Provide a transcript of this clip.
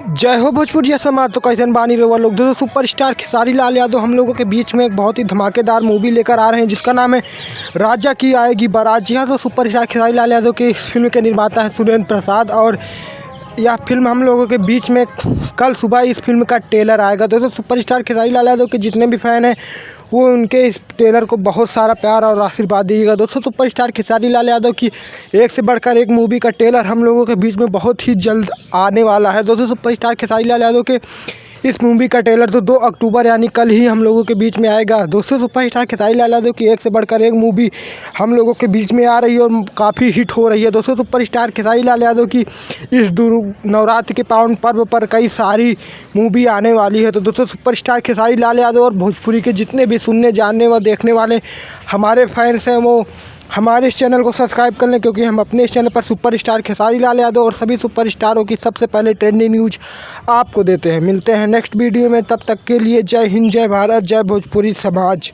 जय हो भोजपुरिया समाज। तो कैसे बानी रहुआ लोग। दोस्तों सुपरस्टार खेसारी लाल यादव हम लोगों के बीच में एक बहुत ही धमाकेदार मूवी लेकर आ रहे हैं जिसका नाम है राजा की आएगी बारात। जी हाँ, तो सुपरस्टार खेसारी लाल यादव के इस फिल्म के निर्माता है सुरेंद्र प्रसाद और यह फिल्म हम लोगों के बीच में कल सुबह इस फिल्म का ट्रेलर आएगा। दोस्तों सुपरस्टार खेसारी लाल यादव के जितने भी फ़ैन हैं वो उनके इस ट्रेलर को बहुत सारा प्यार और आशीर्वाद दीजिएगा। दोस्तों सुपरस्टार खेसारी लाल यादव की एक से बढ़कर एक मूवी का ट्रेलर हम लोगों के बीच में बहुत ही जल्द आने वाला है। दोस्तों सुपरस्टार खेसारी लाल यादव के इस मूवी का ट्रेलर तो 2 अक्टूबर यानी कल ही हम लोगों के बीच में आएगा। दोस्तों सुपरस्टार खेसारी लाल यादव की एक से बढ़कर एक मूवी हम लोगों के बीच में आ रही है और काफ़ी हिट हो रही है। दोस्तों सुपरस्टार खेसारी लाल यादव की इस नवरात्र के पावन पर्व पर कई सारी मूवी आने वाली है। तो दोस्तों सुपरस्टार खेसारी लाल यादव और भोजपुरी के जितने भी सुनने जानने व देखने वाले हमारे फैंस हैं वो हमारे इस चैनल को सब्सक्राइब कर लें, क्योंकि हम अपने इस चैनल पर सुपरस्टार खेसारी लाल यादव और सभी सुपरस्टारों की सबसे पहले ट्रेंडिंग न्यूज आपको देते हैं। मिलते हैं नेक्स्ट वीडियो में, तब तक के लिए जय हिंद, जय भारत, जय भोजपुरी समाज।